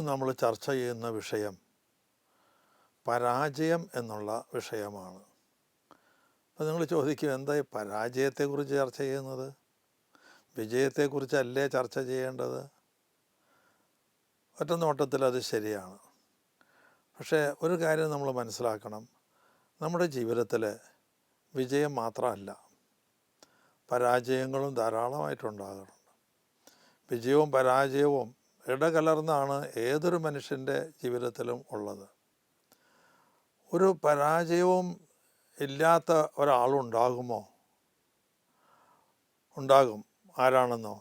നമ്മൾ ചർച്ച ചെയ്യുന്ന വിഷയം പരാജയം എന്നുള്ള വിഷയമാണ്. അപ്പോൾ നിങ്ങൾ ചോദിക്കും, എന്താ ഈ പരാജയത്തെക്കുറിച്ച് ചർച്ച ചെയ്യുന്നത്? വിജയത്തെക്കുറിച്ചല്ലേ ചർച്ച ചെയ്യേണ്ടത്? ഒറ്റ നോട്ടത്തിൽ അത് ശരിയാണ്. പക്ഷേ ഒരു കാര്യം നമ്മൾ മനസ്സിലാക്കണം, നമ്മുടെ ജീവിതത്തിൽ വിജയം മാത്രമല്ല, പരാജയങ്ങളും ധാരാളമായിട്ടുണ്ടാകാറുണ്ട്. വിജയവും പരാജയവും ഇടകലർന്നാണ് ഏതൊരു മനുഷ്യൻ്റെ ജീവിതത്തിലും ഉള്ളത്. ഒരു പരാജയവും ഇല്ലാത്ത ഒരാളുണ്ടാകുമോ? ഉണ്ടാകും. ആരാണെന്നോ?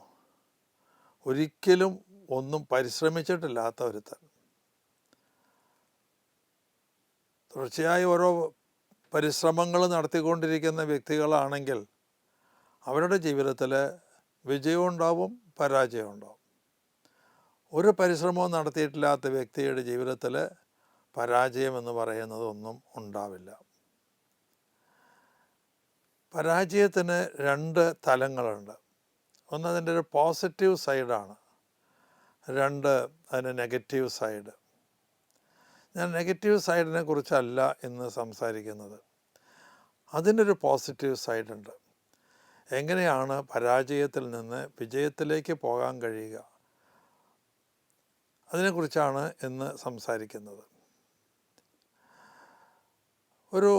ഒരിക്കലും ഒന്നും പരിശ്രമിച്ചിട്ടില്ലാത്ത ഒരുത്തൻ. തുടർച്ചയായി ഓരോ പരിശ്രമങ്ങൾ നടത്തിക്കൊണ്ടിരിക്കുന്ന വ്യക്തികളാണെങ്കിൽ അവരുടെ ജീവിതത്തിൽ വിജയവും ഉണ്ടാവും, പരാജയവും ഉണ്ടാവും. ഒരു പരിശ്രമവും നടത്തിയിട്ടില്ലാത്ത വ്യക്തിയുടെ ജീവിതത്തിൽ പരാജയം എന്ന് പറയുന്നത് ഒന്നും ഉണ്ടാവില്ല. പരാജയത്തിന് രണ്ട് തലങ്ങളുണ്ട്. ഒന്ന് അതിൻ്റെ ഒരു പോസിറ്റീവ് സൈഡാണ്, രണ്ട് അതിൻ്റെ നെഗറ്റീവ് സൈഡ്. ഞാൻ നെഗറ്റീവ് സൈഡിനെ കുറിച്ചല്ല ഇന്ന് സംസാരിക്കുന്നത്. അതിനൊരു പോസിറ്റീവ് സൈഡുണ്ട്. എങ്ങനെയാണ് പരാജയത്തിൽ നിന്ന് വിജയത്തിലേക്ക് പോകാൻ കഴിയുക, അതിനെക്കുറിച്ചാണ് ഇന്ന് സംസാരിക്കുന്നത്. ഒരു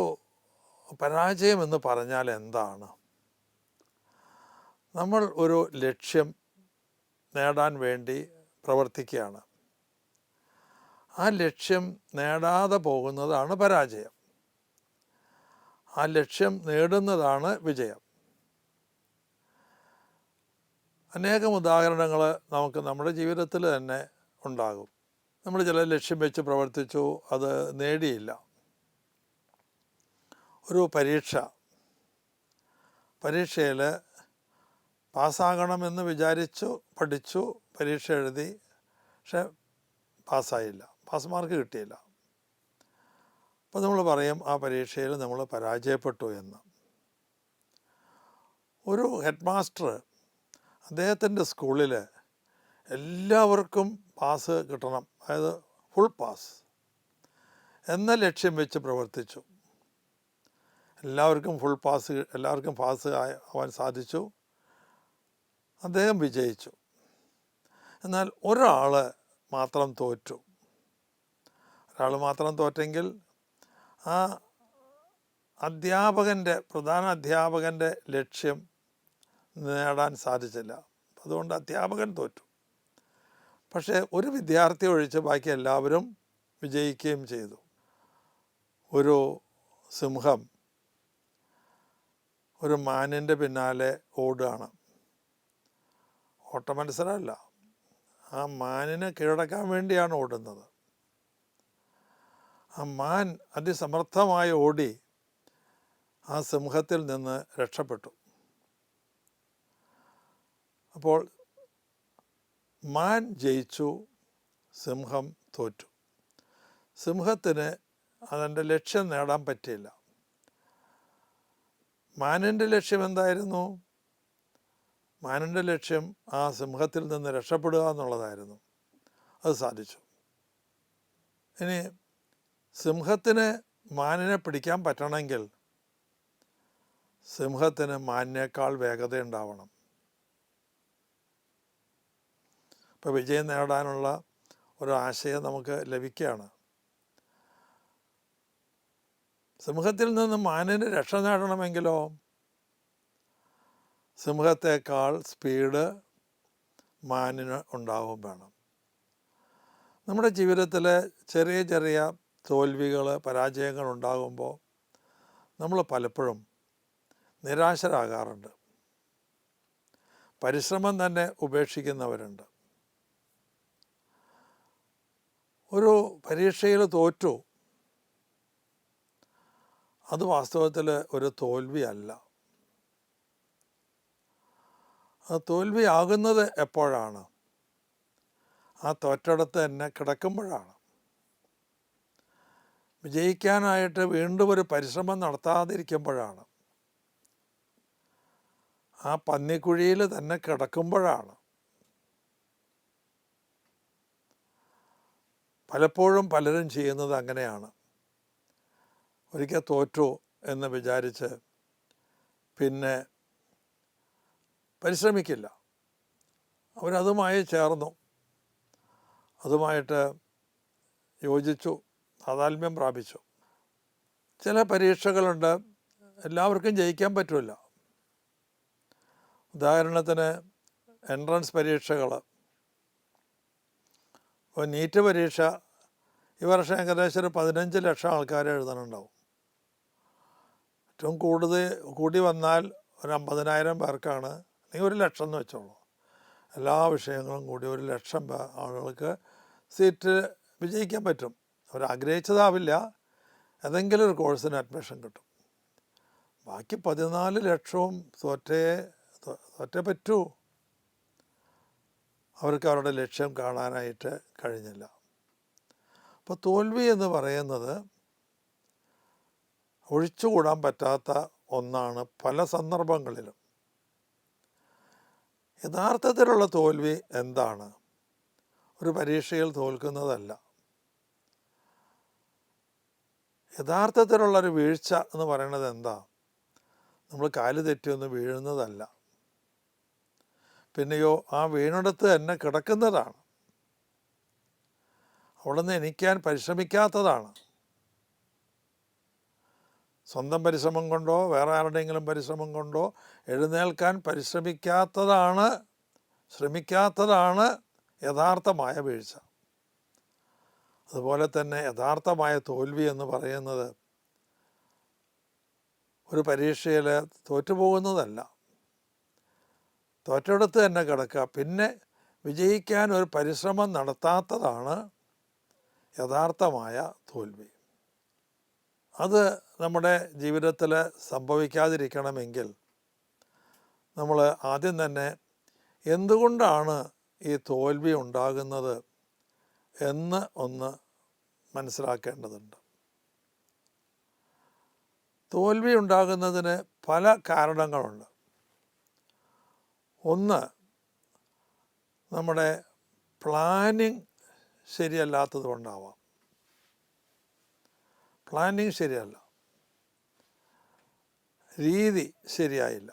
പരാജയം എന്ന് പറഞ്ഞാൽ എന്താണ്? നമ്മൾ ഒരു ലക്ഷ്യം നേടാൻ വേണ്ടി പ്രവർത്തിക്കുകയാണ്. ആ ലക്ഷ്യം നേടാതെ പോകുന്നതാണ് പരാജയം. ആ ലക്ഷ്യം നേടുന്നതാണ് വിജയം. അനേകം ഉദാഹരണങ്ങൾ നമുക്ക് നമ്മുടെ ജീവിതത്തിൽ തന്നെ ഉണ്ടാകും. നമ്മൾ ചില ലക്ഷ്യം വെച്ച് പ്രവർത്തിച്ചു, അത് നേടിയില്ല. ഒരു പരീക്ഷയിൽ പാസ്സാകണമെന്ന് വിചാരിച്ചു, പഠിച്ചു, പരീക്ഷ എഴുതി, പക്ഷെ പാസ്സായില്ല, പാസ് മാർക്ക് കിട്ടിയില്ല. അപ്പോൾ നമ്മൾ പറയും ആ പരീക്ഷയിൽ നമ്മൾ പരാജയപ്പെട്ടു എന്ന്. ഒരു ഹെഡ് മാസ്റ്റർ അദ്ദേഹത്തിൻ്റെ സ്കൂളിൽ എല്ലാവർക്കും പാസ് കിട്ടണം, അതായത് ഫുൾ പാസ് എന്ന ലക്ഷ്യം വെച്ച് പ്രവർത്തിച്ചു. എല്ലാവർക്കും പാസ് ആവാൻ സാധിച്ചു. അദ്ദേഹം വിജയിച്ചു. എന്നാൽ ഒരാൾ മാത്രം തോറ്റു. ഒരാൾ മാത്രം തോറ്റെങ്കിൽ ആ പ്രധാന അധ്യാപകൻ്റെ ലക്ഷ്യം നേടാൻ സാധിച്ചില്ല. അതുകൊണ്ട് അധ്യാപകൻ തോറ്റു. പക്ഷേ ഒരു വിദ്യാർത്ഥി ഒഴിച്ച് ബാക്കി എല്ലാവരും വിജയിക്കുകയും ചെയ്തു. ഒരു സിംഹം ഒരു മാനിൻ്റെ പിന്നാലെ ഓടുകയാണ്. ഓട്ടമത്സരമല്ല, ആ മാനിനെ കീഴടക്കാൻ വേണ്ടിയാണ് ഓടുന്നത്. ആ മാൻ അതിസമർത്ഥമായി ഓടി ആ സിംഹത്തിൽ നിന്ന് രക്ഷപ്പെട്ടു. അപ്പോൾ മാൻ ജയിച്ചു, സിംഹം തോറ്റു. സിംഹത്തിന് അതിൻ്റെ ലക്ഷ്യം നേടാൻ പറ്റിയില്ല. മാനിൻ്റെ ലക്ഷ്യം എന്തായിരുന്നു? മാനിൻ്റെ ലക്ഷ്യം ആ സിംഹത്തിൽ നിന്ന് രക്ഷപ്പെടുക എന്നുള്ളതായിരുന്നു. അത് സാധിച്ചു. ഇനി സിംഹത്തിന് മാനിനെ പിടിക്കാൻ പറ്റണമെങ്കിൽ സിംഹത്തിന് മാനിനേക്കാൾ വേഗത ഉണ്ടാവണം. ഇപ്പോൾ വിജയം നേടാനുള്ള ഒരു ആശയം നമുക്ക് ലഭിക്കുകയാണ്. സിംഹത്തിൽ നിന്ന് മാനിന് രക്ഷ നേടണമെങ്കിലോ സിംഹത്തേക്കാൾ സ്പീഡ് മാനിന് ഉണ്ടാവും വേണം. നമ്മുടെ ജീവിതത്തിൽ ചെറിയ ചെറിയ തോൽവികൾ, പരാജയങ്ങൾ ഉണ്ടാകുമ്പോൾ നമ്മൾ പലപ്പോഴും നിരാശരാകാറുണ്ട്. പരിശ്രമം തന്നെ ഉപേക്ഷിക്കുന്നവരുണ്ട്. ഒരു പരീക്ഷയിൽ തോറ്റു, അത് വാസ്തവത്തിൽ ഒരു തോൽവിയല്ല. ആ തോൽവിയാകുന്നത് എപ്പോഴാണ്? ആ തോറ്റടത്ത് തന്നെ കിടക്കുമ്പോഴാണ്. വിജയിക്കാനായിട്ട് വീണ്ടും ഒരു പരിശ്രമം നടത്താതിരിക്കുമ്പോഴാണ്. ആ പന്നിക്കുഴിയിൽ തന്നെ കിടക്കുമ്പോഴാണ്. പലപ്പോഴും പലരും ചെയ്യുന്നത് അങ്ങനെയാണ്. ഒരിക്കൽ തോറ്റു എന്ന് വിചാരിച്ച് പിന്നെ പരിശ്രമിക്കില്ല. അവരതുമായി ചേർന്നു, അതുമായിട്ട് യോജിച്ചു, താതാത്മ്യം പ്രാപിച്ചു. ചില പരീക്ഷകളുണ്ട്, എല്ലാവർക്കും ജയിക്കാൻ പറ്റില്ല. ഉദാഹരണത്തിന് എൻട്രൻസ് പരീക്ഷകൾ. ഇപ്പോൾ നീറ്റ് പരീക്ഷ ഈ വർഷം ഏകദേശം ഒരു 15 ലക്ഷം ആൾക്കാർ എഴുതാനുണ്ടാവും. ഏറ്റവും കൂടി വന്നാൽ ഒരു 50,000 പേർക്കാണ്, അല്ലെങ്കിൽ 1,00,000 എന്ന് വെച്ചോളൂ. എല്ലാ വിഷയങ്ങളും കൂടി 1,00,000 ആളുകൾക്ക് സീറ്റ് വിജയിക്കാൻ പറ്റും. അവരാഗ്രഹിച്ചതാവില്ല, ഏതെങ്കിലും ഒരു കോഴ്സിന് അഡ്മിഷൻ കിട്ടും. ബാക്കി 14 ലക്ഷവും തോറ്റേ പറ്റൂ. അവർക്ക് അവരുടെ ലക്ഷ്യം കാണാനായിട്ട് കഴിഞ്ഞില്ല. അപ്പോൾ തോൽവി എന്ന് പറയുന്നത് ഒഴിച്ചുകൂടാൻ പറ്റാത്ത ഒന്നാണ് പല സന്ദർഭങ്ങളിലും. യഥാർത്ഥത്തിലുള്ള തോൽവി എന്താണ്? ഒരു പരീക്ഷയിൽ തോൽക്കുന്നതല്ല. യഥാർത്ഥത്തിലുള്ളൊരു വീഴ്ച എന്ന് പറയുന്നത് എന്താ? നമ്മൾ കാല് തെറ്റിയൊന്ന് വീഴുന്നതല്ല, പിന്നെയോ ആ വീണിടത്ത് തന്നെ കിടക്കുന്നതാണ്. അവിടെ നിന്ന് എണീക്കാൻ പരിശ്രമിക്കാത്തതാണ്. സ്വന്തം പരിശ്രമം കൊണ്ടോ വേറെ ആരുടെയെങ്കിലും പരിശ്രമം കൊണ്ടോ എഴുന്നേൽക്കാൻ ശ്രമിക്കാത്തതാണ് യഥാർത്ഥമായ വീഴ്ച. അതുപോലെ തന്നെ യഥാർത്ഥമായ തോൽവി എന്ന് പറയുന്നത് ഒരു പരീക്ഷയിൽ തോറ്റുപോകുന്നതല്ല, തോറ്റെടുത്ത് തന്നെ കിടക്കുക, പിന്നെ വിജയിക്കാൻ ഒരു പരിശ്രമം നടത്താത്തതാണ് യഥാർത്ഥമായ തോൽവി. അത് നമ്മുടെ ജീവിതത്തിൽ സംഭവിക്കാതിരിക്കണമെങ്കിൽ നമ്മൾ ആദ്യം തന്നെ എന്തുകൊണ്ടാണ് ഈ തോൽവി ഉണ്ടാകുന്നത് എന്ന് ഒന്ന് മനസ്സിലാക്കേണ്ടതുണ്ട്. തോൽവി ഉണ്ടാകുന്നതിന് പല കാരണങ്ങളുണ്ട്. ഒന്ന്, നമ്മുടെ പ്ലാനിങ് ശരിയല്ലാത്തത് കൊണ്ടാവാം. പ്ലാനിങ് ശരിയല്ല, രീതി ശരിയായില്ല.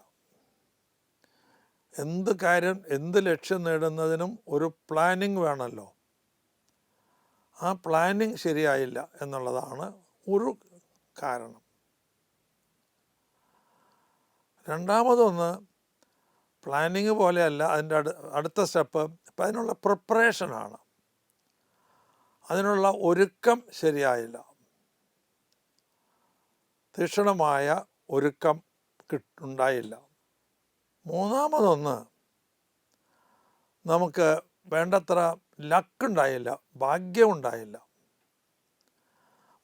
എന്ത് കാര്യം, എന്ത് ലക്ഷ്യം നേടുന്നതിനും ഒരു പ്ലാനിങ് വേണമല്ലോ. ആ പ്ലാനിങ് ശരിയായില്ല എന്നുള്ളതാണ് ഒരു കാരണം. രണ്ടാമതൊന്ന്, പ്ലാനിങ് പോലെയല്ല അതിൻ്റെ അടുത്ത സ്റ്റെപ്പ്, ഇപ്പം അതിനുള്ള പ്രിപ്പറേഷനാണ്. അതിനുള്ള ഒരുക്കം ശരിയായില്ല, തീക്ഷണമായ ഒരുക്കം ഉണ്ടായില്ല. മൂന്നാമതൊന്ന്, നമുക്ക് വേണ്ടത്ര ലക്കുണ്ടായില്ല, ഭാഗ്യമുണ്ടായില്ല.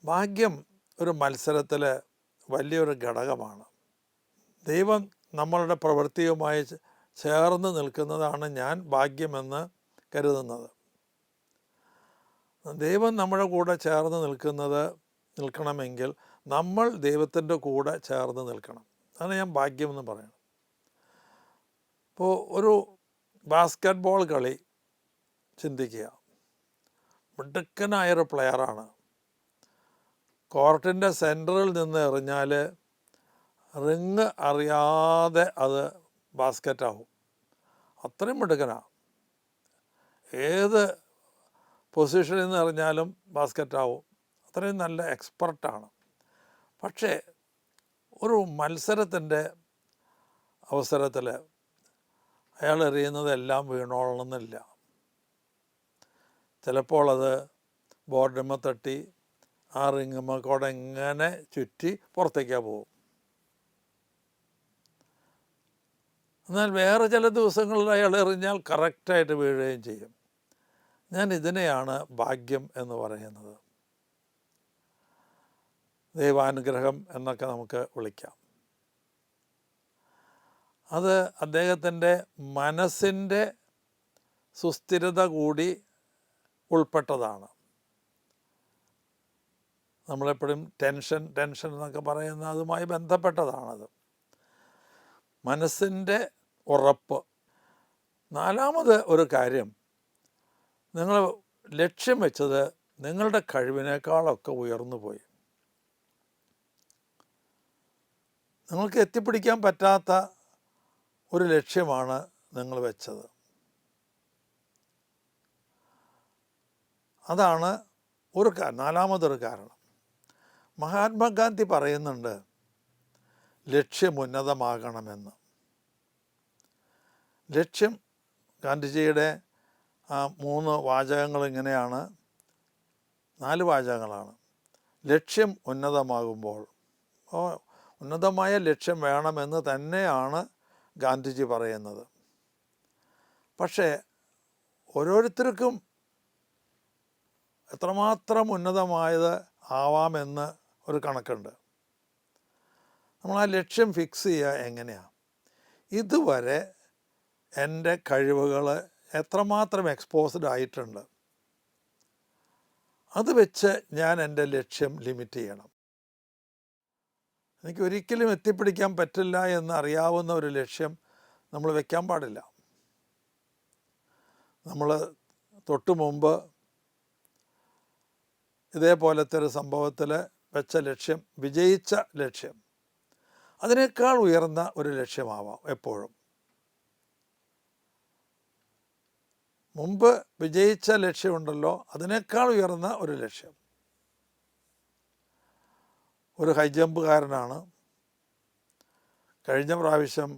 ഭാഗ്യം ഒരു മത്സരത്തിൽ വലിയൊരു ഘടകമാണ്. ദൈവം നമ്മളുടെ പ്രവൃത്തിയുമായി ചേർന്ന് നിൽക്കുന്നതാണ് ഞാൻ ഭാഗ്യമെന്ന് കരുതുന്നത്. ദൈവം നമ്മുടെ കൂടെ ചേർന്ന് നിൽക്കണമെങ്കിൽ നമ്മൾ ദൈവത്തിൻ്റെ കൂടെ ചേർന്ന് നിൽക്കണം. അതാണ് ഞാൻ ഭാഗ്യമെന്ന് പറയുന്നത്. ഇപ്പോൾ ഒരു ബാസ്കറ്റ് ബോൾ കളി ചിന്തിക്കുക. മിടുക്കനായൊരു പ്ലെയറാണ്. കോർട്ടിൻ്റെ സെൻറ്ററിൽ നിന്ന് എറിഞ്ഞാൽ റിങ് അറിയാതെ അത് ബാസ്ക്കറ്റാവും. അത്രയും മിടുക്കനാണ്. ഏത് പൊസിഷനിൽ നിന്ന് എറിഞ്ഞാലും ബാസ്ക്കറ്റാവും. അത്രയും നല്ല എക്സ്പെർട്ടാണ്. പക്ഷേ ഒരു മത്സരത്തിൻ്റെ അവസരത്തിൽ അയാൾ എറിയുന്നതെല്ലാം വീണോളണമെന്നില്ല. ചിലപ്പോൾ അത് ബോർഡുമ്മ തട്ടി ആ റിങ്ങുമ്മ കൂടെ എങ്ങനെ ചുറ്റി പുറത്തേക്കാണ് പോകും. എന്നാൽ വേറെ ചില ദിവസങ്ങളിൽ അയാൾ എറിഞ്ഞാൽ കറക്റ്റായിട്ട് വീഴുകയും ചെയ്യും. ഞാൻ ഇതിനെയാണ് ഭാഗ്യം എന്ന് പറയുന്നത്. ദൈവാനുഗ്രഹം എന്നൊക്കെ നമുക്ക് വിളിക്കാം. അത് അദ്ദേഹത്തിൻ്റെ മനസ്സിൻ്റെ സുസ്ഥിരത കൂടി ഉൾപ്പെട്ടതാണ്. നമ്മളെപ്പോഴും ടെൻഷൻ എന്നൊക്കെ പറയുന്ന അതുമായി ബന്ധപ്പെട്ടതാണത്. മനസ്സിൻ്റെ ഉറപ്പ്. നാലാമത് ഒരു കാര്യം, നിങ്ങൾ ലക്ഷ്യം വെച്ചത് നിങ്ങളുടെ കഴിവിനേക്കാളൊക്കെ ഉയർന്നു പോയി. നിങ്ങൾക്ക് എത്തിപ്പിടിക്കാൻ പറ്റാത്ത ഒരു ലക്ഷ്യമാണ് നിങ്ങൾ വെച്ചത്. അതാണ് നാലാമതൊരു കാരണം. മഹാത്മാഗാന്ധി പറയുന്നുണ്ട് ലക്ഷ്യമുന്നതമാകണമെന്ന്. ലക്ഷ്യം, ഗാന്ധിജിയുടെ 3 വാചകങ്ങൾ ഇങ്ങനെയാണ്, 4 വാചകങ്ങളാണ്. ലക്ഷ്യം ഉന്നതമാകുമ്പോൾ, ഉന്നതമായ ലക്ഷ്യം വേണമെന്ന് തന്നെയാണ് ഗാന്ധിജി പറയുന്നത്. പക്ഷേ ഓരോരുത്തർക്കും എത്രമാത്രം ഉന്നതമായത് ആവാമെന്ന് ഒരു കണക്കുണ്ട്. നമ്മൾ ആ ലക്ഷ്യം ഫിക്സ് ചെയ്യുക എങ്ങനെയാണ്? ഇതുവരെ എൻ്റെ കഴിവുകൾ എത്രമാത്രം എക്സ്പോസ്ഡ് ആയിട്ടുണ്ട്, അത് വെച്ച് ഞാൻ എൻ്റെ ലക്ഷ്യം ലിമിറ്റ് ചെയ്യണം. എനിക്ക് ഒരിക്കലും എത്തിപ്പിടിക്കാൻ പറ്റില്ല എന്ന് അറിയാവുന്ന ഒരു ലക്ഷ്യം നമ്മൾ വെക്കാൻ പാടില്ല. നമ്മൾ തൊട്ടു മുമ്പ് ഇതേപോലത്തെ ഒരു സംഭവത്തിൽ വെച്ച ലക്ഷ്യം, വിജയിച്ച ലക്ഷ്യം, അതിനേക്കാൾ ഉയർന്ന ഒരു ലക്ഷ്യമാവാം എപ്പോഴും. മുമ്പ് വിജയിച്ച ലക്ഷ്യമുണ്ടല്ലോ, അതിനേക്കാൾ ഉയർന്ന ഒരു ലക്ഷ്യം. ഒരു ഹൈ ജമ്പുകാരനാണ്. കഴിഞ്ഞ പ്രാവശ്യം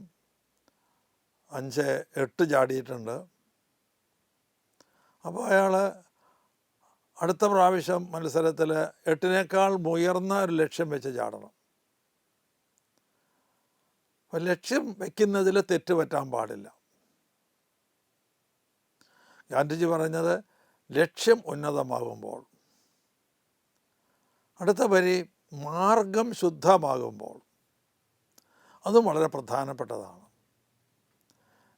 5-8 ചാടിയിട്ടുണ്ട്. അപ്പോൾ അയാൾ അടുത്ത പ്രാവശ്യം മത്സരത്തിൽ 8നേക്കാൾ ഉയർന്ന ഒരു ലക്ഷ്യം വെച്ച് ചാടണം. അപ്പോൾ ലക്ഷ്യം വയ്ക്കുന്നതിൽ തെറ്റ് പറ്റാൻ പാടില്ല. ഗാന്ധിജി പറഞ്ഞത് ലക്ഷ്യം ഉന്നതമാകുമ്പോൾ. അടുത്ത വരി മാർഗം ശുദ്ധമാകുമ്പോൾ. അതും വളരെ പ്രധാനപ്പെട്ടതാണ്.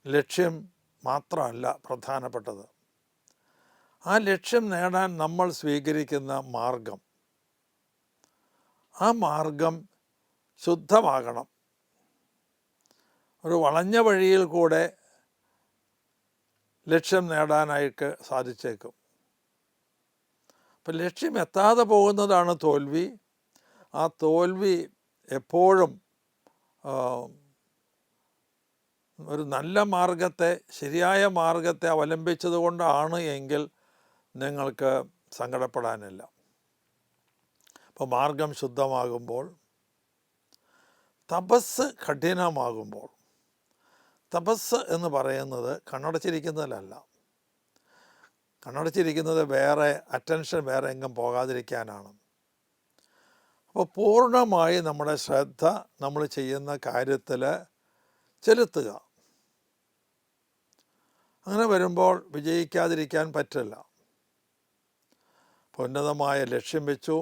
ലക്ഷ്യം മാത്രമല്ല പ്രധാനപ്പെട്ടത്, ആ ലക്ഷ്യം നേടാൻ നമ്മൾ സ്വീകരിക്കുന്ന മാർഗം, ആ മാർഗം ശുദ്ധമാകണം. ഒരു വളഞ്ഞ വഴിയിൽ കൂടെ ലക്ഷ്യം നേടാനായിട്ട് സാധിച്ചേക്കും. അപ്പം ലക്ഷ്യം എത്താതെ പോകുന്നതാണ് തോൽവി. ആ തോൽവി എപ്പോഴും ഒരു നല്ല മാർഗത്തെ, ശരിയായ മാർഗത്തെ അവലംബിച്ചത് കൊണ്ടാണ് എങ്കിൽ നിങ്ങൾക്ക് സങ്കടപ്പെടാനില്ല. അപ്പോൾ മാർഗം ശുദ്ധമാകുമ്പോൾ, തപസ് കഠിനമാകുമ്പോൾ. തപസ് എന്ന് പറയുന്നത് കണ്ണടച്ചിരിക്കുന്നതിലല്ല. കണ്ണടച്ചിരിക്കുന്നത് വേറെ, അറ്റൻഷൻ വേറെ എങ്ങും പോകാതിരിക്കാനാണ്. അപ്പോൾ പൂർണ്ണമായി നമ്മുടെ ശ്രദ്ധ നമ്മൾ ചെയ്യുന്ന കാര്യത്തിൽ ചെലുത്തുക. അങ്ങനെ വരുമ്പോൾ വിജയിക്കാതിരിക്കാൻ പറ്റില്ല. ഉന്നതമായ ലക്ഷ്യം വെച്ചു,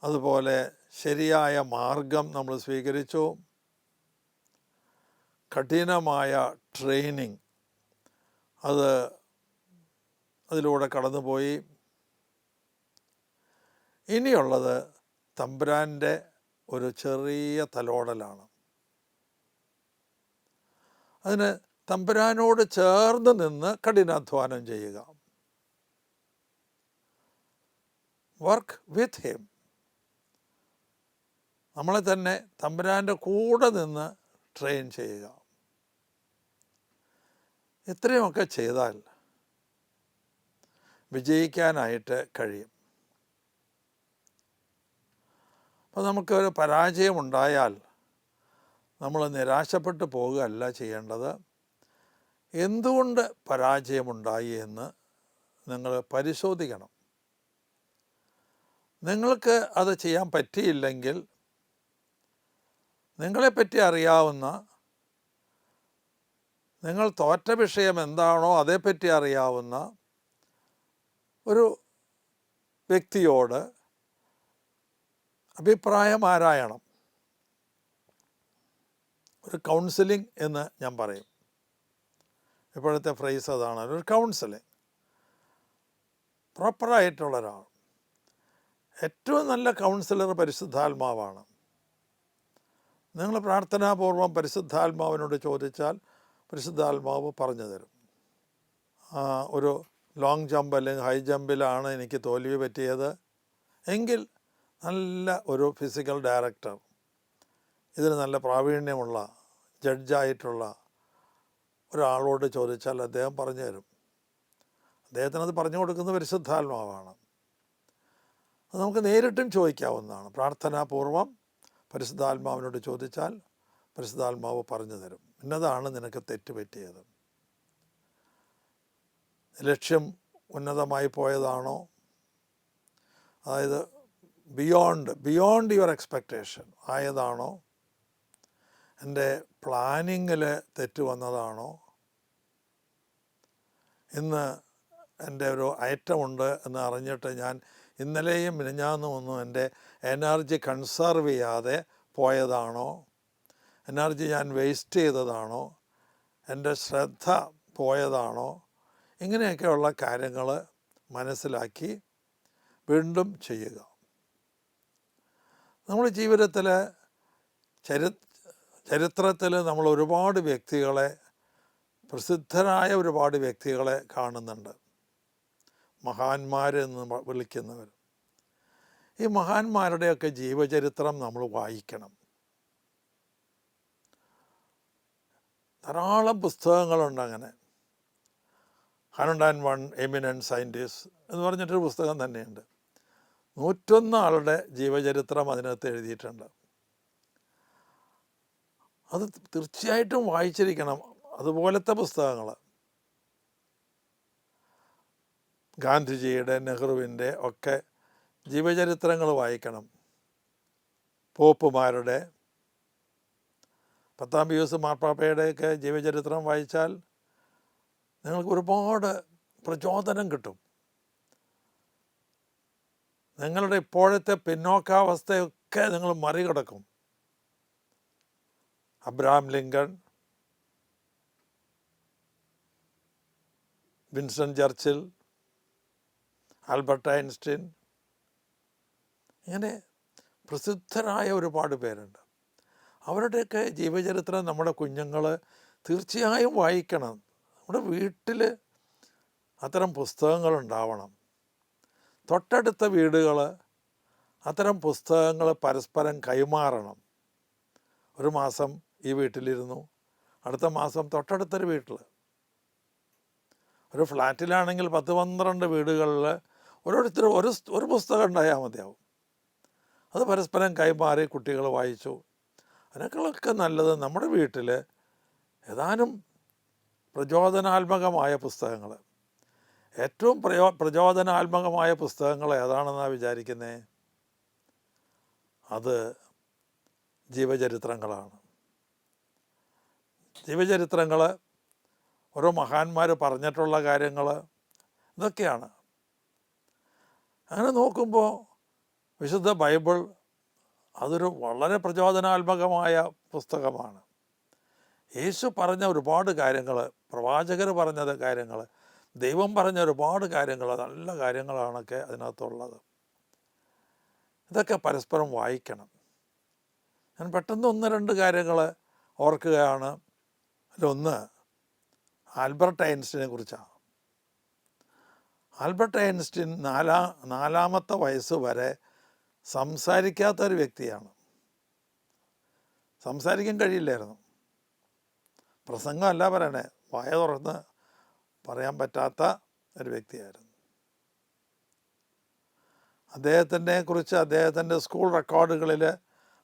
അതുപോലെ ശരിയായ മാർഗം നമ്മൾ സ്വീകരിച്ചു, കഠിനമായ ട്രെയിനിങ് അതിലൂടെ കടന്നുപോയി. ഇനിയുള്ളത് തമ്പുരാൻ്റെ ഒരു ചെറിയ തലോടലാണ്. അതിന് തമ്പുരാനോട് ചേർന്ന് നിന്ന് കഠിനാധ്വാനം ചെയ്യുക. Work with him. നമ്മളെ തന്നെ തമ്പുരാൻ്റെ കൂടെ നിന്ന് ട്രെയിൻ ചെയ്യുക. ഇത്രയുമൊക്കെ ചെയ്താൽ വിജയിക്കാനായിട്ട് കഴിയും. അപ്പോൾ നമുക്കൊരു പരാജയമുണ്ടായാൽ നമ്മൾ നിരാശപ്പെട്ടു പോകുകയല്ല ചെയ്യേണ്ടത്. എന്തുകൊണ്ട് പരാജയമുണ്ടായി എന്ന് നിങ്ങൾ പരിശോധിക്കണം. നിങ്ങൾക്ക് അത് ചെയ്യാൻ പറ്റിയില്ലെങ്കിൽ നിങ്ങളെപ്പറ്റി അറിയാവുന്ന, നിങ്ങൾ തോറ്റ വിഷയം എന്താണോ അതേപ്പറ്റി അറിയാവുന്ന ഒരു വ്യക്തിയോട് അഭിപ്രായം ആരായണം. ഒരു കൗൺസിലിംഗ് എന്ന് ഞാൻ പറയും. ഇപ്പോഴത്തെ ഫ്രേസ് അതാണ്, ഒരു കൗൺസിലിംഗ്. പ്രോപ്പറായിട്ടുള്ള ഒരാൾ. ഏറ്റവും നല്ല കൗൺസിലർ പരിശുദ്ധാത്മാവാണ്. നിങ്ങൾ പ്രാർത്ഥനാപൂർവം പരിശുദ്ധാത്മാവിനോട് ചോദിച്ചാൽ പരിശുദ്ധാത്മാവ് പറഞ്ഞു തരും. ഒരു ലോങ് ജമ്പ് അല്ലെങ്കിൽ ഹൈ ജമ്പിലാണ് എനിക്ക് തോൽവി പറ്റിയത് എങ്കിൽ നല്ല ഒരു ഫിസിക്കൽ ഡയറക്ടർ, ഇതിന് നല്ല പ്രാവീണ്യമുള്ള ജഡ്ജായിട്ടുള്ള ഒരാളോട് ചോദിച്ചാൽ അദ്ദേഹം പറഞ്ഞു തരും. അദ്ദേഹത്തിനത് പറഞ്ഞു കൊടുക്കുന്നത് പരിശുദ്ധാത്മാവാണ്. അത് നമുക്ക് നേരിട്ടും ചോദിക്കാവുന്നതാണ്. പ്രാർത്ഥനാപൂർവം പരിശുദ്ധാത്മാവിനോട് ചോദിച്ചാൽ പരിശുദ്ധാത്മാവ് പറഞ്ഞു തരും. ഇന്നതാണ് നിനക്ക് തെറ്റുപറ്റിയത്. ലക്ഷ്യം ഉന്നതമായി പോയതാണോ, അതായത് ബിയോണ്ട് യുവർ എക്സ്പെക്റ്റേഷൻ ആയതാണോ, എൻ്റെ പ്ലാനിങ്ങിൽ തെറ്റ് വന്നതാണോ, ഇന്ന് എൻ്റെ ഒരു ഐറ്റമുണ്ട് എന്ന് അറിഞ്ഞിട്ട് ഞാൻ ഇന്നലെയും മിനിഞ്ഞാന്നുമൊന്നും എൻ്റെ എനർജി കൺസർവ് ചെയ്യാതെ പോയതാണോ, എനർജി ഞാൻ വേസ്റ്റ് ചെയ്തതാണോ, എൻ്റെ ശ്രദ്ധ പോയതാണോ, ഇങ്ങനെയൊക്കെയുള്ള കാര്യങ്ങൾ മനസ്സിലാക്കി വീണ്ടും ചെയ്യുക. നമ്മുടെ ജീവിതത്തിൽ ചരിത്രത്തിൽ നമ്മൾ ഒരുപാട് വ്യക്തികളെ, പ്രസിദ്ധരായ ഒരുപാട് വ്യക്തികളെ കാണുന്നുണ്ട്, മഹാന്മാരെന്ന് വിളിക്കുന്നവർ. ഈ മഹാന്മാരുടെയൊക്കെ ജീവചരിത്രം നമ്മൾ വായിക്കണം. ധാരാളം പുസ്തകങ്ങളുണ്ട്. അങ്ങനെ 101 എമിനൻറ്റ് സയൻറ്റിസ്റ്റ് എന്ന് പറഞ്ഞിട്ടൊരു പുസ്തകം തന്നെയുണ്ട്. 101 ആളുടെ ജീവചരിത്രം അതിനകത്ത് എഴുതിയിട്ടുണ്ട്. അത് തീർച്ചയായിട്ടും വായിച്ചിരിക്കണം. അതുപോലത്തെ പുസ്തകങ്ങൾ ഗാന്ധിജിയുടെ, നെഹ്റുവിൻ്റെ ഒക്കെ ജീവചരിത്രങ്ങൾ വായിക്കണം. പോപ്പുമാരുടെ, 10-ാം പിയൂസ് മാർപ്പാപ്പയുടെയൊക്കെ ജീവചരിത്രം വായിച്ചാൽ നിങ്ങൾക്ക് ഒരുപാട് പ്രചോദനം കിട്ടും. നിങ്ങളുടെ ഇപ്പോഴത്തെ പിന്നോക്കാവസ്ഥയൊക്കെ നിങ്ങൾ മറികടക്കും. Abraham Lincoln, Winston Churchill, Albert Einstein, ഇങ്ങനെ പ്രസിദ്ധരായ ഒരുപാട് പേരുണ്ട്. അവരുടെയൊക്കെ ജീവചരിത്രം നമ്മുടെ കുഞ്ഞുങ്ങൾ തീർച്ചയായും വായിക്കണം. നമ്മുടെ വീട്ടിൽ അത്തരം പുസ്തകങ്ങളുണ്ടാവണം. തൊട്ടടുത്ത വീടുകൾ അത്തരം പുസ്തകങ്ങൾ പരസ്പരം കൈമാറണം. ഒരു മാസം ഈ വീട്ടിലിരുന്നു, അടുത്ത മാസം തൊട്ടടുത്തൊരു വീട്ടിൽ. ഒരു ഫ്ലാറ്റിലാണെങ്കിൽ 10-12 വീടുകളിൽ ഓരോരുത്തർ ഒരു പുസ്തകം ഉണ്ടായാൽ മതിയാവും. അത് പരസ്പരം കൈമാറി കുട്ടികൾ വായിച്ചു. അതിനേക്കാളൊക്കെ നല്ലത് നമ്മുടെ വീട്ടിൽ ഏതാനും പ്രചോദനാത്മകമായ പുസ്തകങ്ങൾ, ഏറ്റവും പ്രചോദനാത്മകമായ പുസ്തകങ്ങൾ ഏതാണെന്നാണ് വിചാരിക്കുന്നത്? അത് ജീവചരിത്രങ്ങളാണ്. ജീവചരിത്രങ്ങൾ, ഓരോ മഹാന്മാർ പറഞ്ഞിട്ടുള്ള കാര്യങ്ങൾ, ഇതൊക്കെയാണ്. അങ്ങനെ നോക്കുമ്പോൾ വിശുദ്ധ ബൈബിൾ അതൊരു വളരെ പ്രചോദനാത്മകമായ പുസ്തകമാണ്. യേശു പറഞ്ഞ ഒരുപാട് കാര്യങ്ങൾ, പ്രവാചകർ പറഞ്ഞ കാര്യങ്ങൾ, ദൈവം പറഞ്ഞ ഒരുപാട് കാര്യങ്ങൾ, നല്ല കാര്യങ്ങളാണൊക്കെ അതിനകത്തുള്ളത്. ഇതൊക്കെ പരസ്പരം വായിക്കണം. ഞാൻ പെട്ടെന്ന് 1-2 കാര്യങ്ങൾ ഓർക്കുകയാണ്. അതിലൊന്ന് ആൽബർട്ട് ഐൻസ്റ്റീനെ കുറിച്ചാണ്. ആൽബർട്ട് ഐൻസ്റ്റീൻ 4-ാമത്തെ വയസ്സ് വരെ സംസാരിക്കാത്തൊരു വ്യക്തിയാണ്. സംസാരിക്കാൻ കഴിയില്ലായിരുന്നു. പ്രസംഗമല്ല പറയണേ, വായ തുറന്ന് പറയാൻ പറ്റാത്ത ഒരു വ്യക്തിയായിരുന്നു. അദ്ദേഹത്തിനെ കുറിച്ച് അദ്ദേഹത്തിൻ്റെ സ്കൂൾ റെക്കോർഡുകളിൽ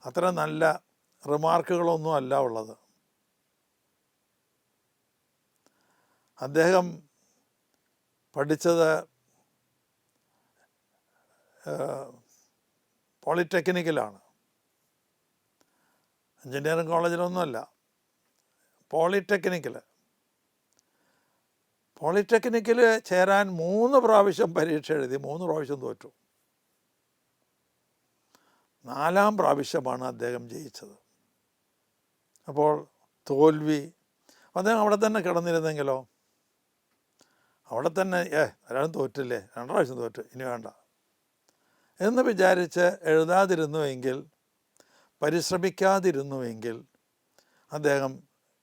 അത്ര നല്ല റിമാർക്കുകളൊന്നും അല്ല ഉള്ളത്. അദ്ദേഹം പഠിച്ചത് പോളിടെക്നിക്കിലാണ്, എഞ്ചിനീയറിംഗ് കോളേജിലൊന്നുമല്ല, പോളിടെക്നിക്കിൽ ചേരാൻ 3 പ്രാവശ്യം പരീക്ഷ എഴുതി, 3 പ്രാവശ്യം തോറ്റു. 4-ാം പ്രാവശ്യമാണ് അദ്ദേഹം ജയിച്ചത്. അപ്പോൾ തോൽവി. അദ്ദേഹം അവിടെ തന്നെ കിടന്നിരുന്നെങ്കിലോ, അവിടെ തന്നെ ഒരാളും തോറ്റില്ലേ, 2 പ്രാവശ്യം തോറ്റു, ഇനി വേണ്ട എന്ന് വിചാരിച്ച് എഴുതാതിരുന്നുവെങ്കിൽ, പരിശ്രമിക്കാതിരുന്നുവെങ്കിൽ അദ്ദേഹം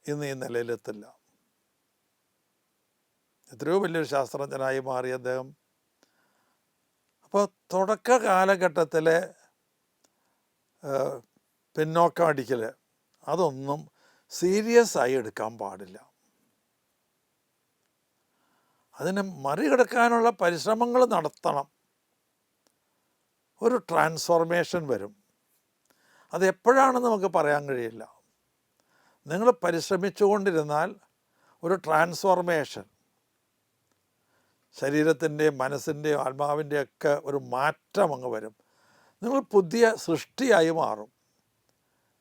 ഇന്ന് ഈ നിലയിലെത്തില്ല. എത്രയോ വലിയൊരു ശാസ്ത്രജ്ഞനായി മാറി അദ്ദേഹം. അപ്പോൾ തുടക്ക കാലഘട്ടത്തിലെ പിന്നോക്കം അടിക്കൽ അതൊന്നും സീരിയസ് ആയി എടുക്കാൻ പാടില്ല. അതിനെ മറികടക്കാനുള്ള പരിശ്രമങ്ങൾ നടത്തണം. ഒരു ട്രാൻസ്ഫോർമേഷൻ വരും. അതെപ്പോഴാണെന്ന് നമുക്ക് പറയാൻ കഴിയില്ല. നിങ്ങൾ പരിശ്രമിച്ചുകൊണ്ടിരുന്നാൽ ഒരു ട്രാൻസ്ഫോർമേഷൻ, ശരീരത്തിൻ്റെയും മനസ്സിൻ്റെയും ആത്മാവിൻ്റെയൊക്കെ ഒരു മാറ്റം അങ്ങ് വരും. നിങ്ങൾ പുതിയ സൃഷ്ടിയായി മാറും.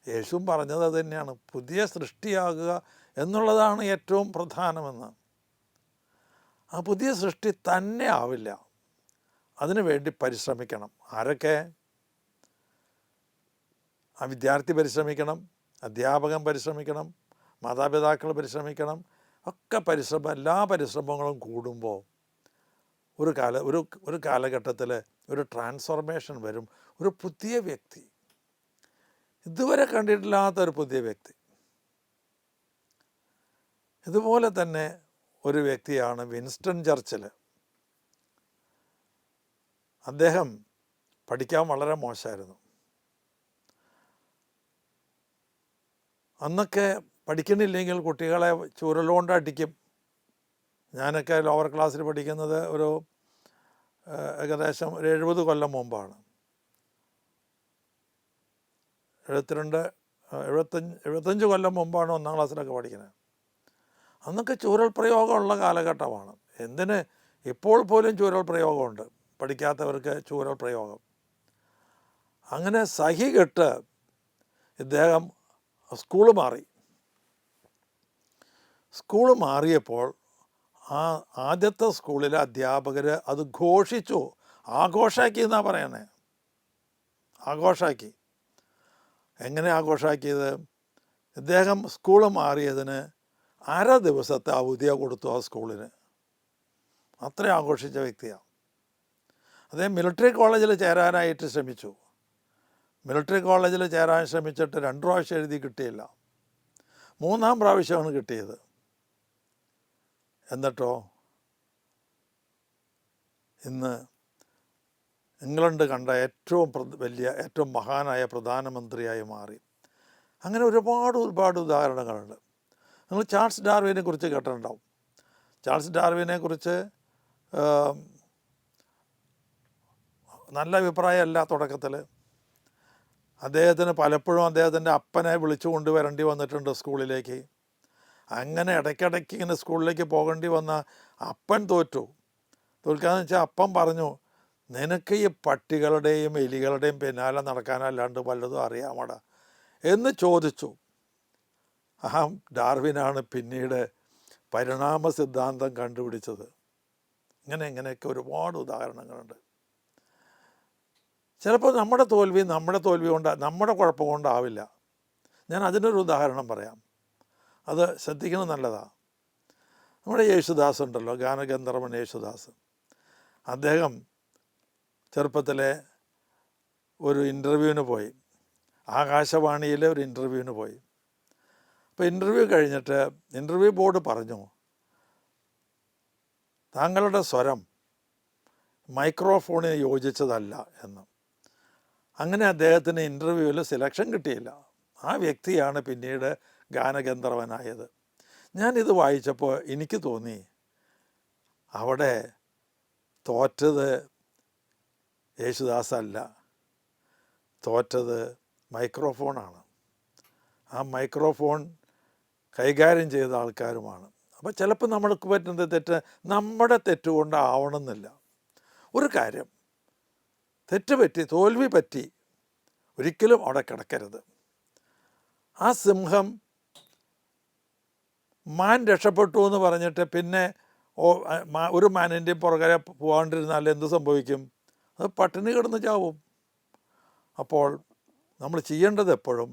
യേശുവും പറഞ്ഞത് അത് തന്നെയാണ്, പുതിയ സൃഷ്ടിയാകുക എന്നുള്ളതാണ് ഏറ്റവും പ്രധാനമെന്ന്. ആ പുതിയ സൃഷ്ടി തന്നെ ആവില്ല, അതിനു വേണ്ടി പരിശ്രമിക്കണം. ആരൊക്കെ? ആ വിദ്യാർത്ഥി പരിശ്രമിക്കണം, അധ്യാപകൻ പരിശ്രമിക്കണം, മാതാപിതാക്കൾ പരിശ്രമിക്കണം. ഒക്കെ എല്ലാ പരിശ്രമങ്ങളും കൂടുമ്പോൾ ഒരു കാലഘട്ടത്തിൽ ഒരു ട്രാൻസ്ഫോർമേഷൻ വരും. ഒരു പുതിയ വ്യക്തി, ഇതുവരെ കണ്ടിട്ടില്ലാത്തൊരു പുതിയ വ്യക്തി. ഇതുപോലെ തന്നെ ഒരു വ്യക്തിയാണ് വിൻസ്റ്റൺ ചർച്ചിൽ. അദ്ദേഹം പഠിക്കാൻ വളരെ മോശമായിരുന്നു. അന്നൊക്കെ പഠിക്കണില്ലെങ്കിൽ കുട്ടികളെ ചൂരലുകൊണ്ട് അടിക്കും. ഞാനൊക്കെ ലോവർ ക്ലാസ്സിൽ പഠിക്കുന്നത് ഒരു ഏകദേശം ഒരു 70 കൊല്ലം മുമ്പാണ്. 75 കൊല്ലം മുമ്പാണ് 1ാം ക്ലാസ്സിലൊക്കെ പഠിക്കുന്നത്. അന്നൊക്കെ ചൂരൽ പ്രയോഗമുള്ള കാലഘട്ടമാണ്. എന്തിന്, ഇപ്പോൾ പോലും ചൂരൽ പ്രയോഗമുണ്ട്, പഠിക്കാത്തവർക്ക് ചൂരൽ പ്രയോഗം. അങ്ങനെ സഹി കെട്ട് ഇദ്ദേഹം സ്കൂള് മാറി. സ്കൂള് മാറിയപ്പോൾ ആദ്യത്തെ സ്കൂളിലെ അധ്യാപകർ അത് ഘോഷിച്ചു, ആഘോഷാക്കി എന്നാണ് പറയണേ. ആഘോഷാക്കി. എങ്ങനെ ആഘോഷാക്കിയത്? ഇദ്ദേഹം സ്കൂള് മാറിയതിന് അര ദിവസത്തെ അവധിയ കൊടുത്തു ആ സ്കൂളിന്. അത്ര ആഘോഷിച്ച വ്യക്തിയാണ്. അദ്ദേഹം മിലിറ്ററി കോളേജിൽ ചേരാനായിട്ട് ശ്രമിച്ചു. മിലിറ്ററി കോളേജിൽ ചേരാൻ ശ്രമിച്ചിട്ട് 2 പ്രാവശ്യം എഴുതി കിട്ടിയില്ല. 3ാം പ്രാവശ്യമാണ് കിട്ടിയത്. എന്നിട്ടോ ഇന്ന് ഇംഗ്ലണ്ട് കണ്ട ഏറ്റവും മഹാനായ പ്രധാനമന്ത്രിയായി മാറി. അങ്ങനെ ഒരുപാട് ഉദാഹരണങ്ങളുണ്ട്. നിങ്ങൾ ചാൾസ് ഡാർവിനെ കുറിച്ച് കേട്ടിട്ടുണ്ടാവും. ചാൾസ് ഡാർവിനെ കുറിച്ച് നല്ല അഭിപ്രായമല്ല തുടക്കത്തിൽ. അദ്ദേഹത്തിന് പലപ്പോഴും അദ്ദേഹത്തിൻ്റെ അപ്പനെ വിളിച്ചു കൊണ്ടുവരേണ്ടി വന്നിട്ടുണ്ട് സ്കൂളിലേക്ക്. അങ്ങനെ ഇടയ്ക്കിടയ്ക്ക് ഇങ്ങനെ സ്കൂളിലേക്ക് പോകേണ്ടി വന്ന അപ്പൻ തോൽക്കാന്ന് വെച്ചാൽ അപ്പൻ പറഞ്ഞു, നിനക്ക് ഈ പട്ടികളുടെയും എലികളുടെയും പിന്നാലെ നടക്കാനല്ലാണ്ട് വല്ലതും അറിയാമടാ എന്ന് ചോദിച്ചു. ആ ഡാർവിനാണ് പിന്നീട് പരിണാമ സിദ്ധാന്തം കണ്ടുപിടിച്ചത്. ഇങ്ങനെയൊക്കെ ഒരുപാട് ഉദാഹരണങ്ങളുണ്ട്. ചിലപ്പോൾ നമ്മുടെ തോൽവി നമ്മുടെ കുഴപ്പം കൊണ്ടാവില്ല. ഞാൻ അതിനൊരു ഉദാഹരണം പറയാം, അത് ശ്രദ്ധിക്കുന്നത് നല്ലതാണ്. നമ്മുടെ യേശുദാസ് ഉണ്ടല്ലോ, ഗാനഗന്ധർവൻ യേശുദാസ്. അദ്ദേഹം ചെറുപ്പത്തിലെ ഒരു ഇൻ്റർവ്യൂവിന് പോയി, ആകാശവാണിയിലെ ഒരു ഇൻ്റർവ്യൂവിന് പോയി. അപ്പോൾ ഇൻ്റർവ്യൂ കഴിഞ്ഞിട്ട് ഇൻ്റർവ്യൂ ബോർഡ് പറഞ്ഞു, താങ്കളുടെ സ്വരം മൈക്രോഫോണിന് യോജിച്ചതല്ല എന്ന്. അങ്ങനെ അദ്ദേഹത്തിന് ഇൻ്റർവ്യൂവിൽ സെലക്ഷൻ കിട്ടിയില്ല. ആ വ്യക്തിയാണ് പിന്നീട് ഗാനഗന്ധർവനായത്. ഞാനിത് വായിച്ചപ്പോൾ എനിക്ക് തോന്നി, അവിടെ തോറ്റത് യേശുദാസല്ല, തോറ്റത് മൈക്രോഫോണാണ്. ആ മൈക്രോഫോൺ കൈകാര്യം ചെയ്ത ആൾക്കാരുമാണ്. അപ്പോൾ ചിലപ്പോൾ നമ്മൾക്ക് പറ്റുന്നത് തെറ്റ് നമ്മുടെ തെറ്റുകൊണ്ടാവണമെന്നില്ല. ഒരു കാര്യം, തോൽവി പറ്റി ഒരിക്കലും അവിടെ കിടക്കരുത്. ആ സിംഹം മാൻ രക്ഷപ്പെട്ടു എന്ന് പറഞ്ഞിട്ട് പിന്നെ ഒരു മാനിൻ്റെയും പുറകെ പോകാണ്ടിരുന്നാൽ എന്ത് സംഭവിക്കും? അത് പട്ടിണി കിടന്ന് ചാവും. അപ്പോൾ നമ്മൾ ചെയ്യേണ്ടത് എപ്പോഴും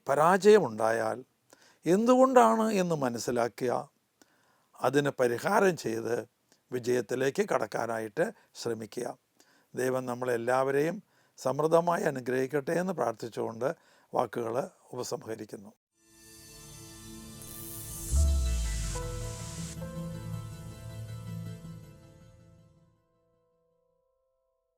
പരാജയമുണ്ടായാൽ എന്തുകൊണ്ടാണ് എന്ന് മനസ്സിലാക്കുക, അതിന് പരിഹാരം ചെയ്ത് വിജയത്തിലേക്ക് കടക്കാനായിട്ട് ശ്രമിക്കുക. ദൈവം നമ്മളെല്ലാവരെയും സമൃദ്ധമായി അനുഗ്രഹിക്കട്ടെ എന്ന് പ്രാർത്ഥിച്ചുകൊണ്ട് വാക്കുകൾ ഉപസംഹരിക്കുന്നു.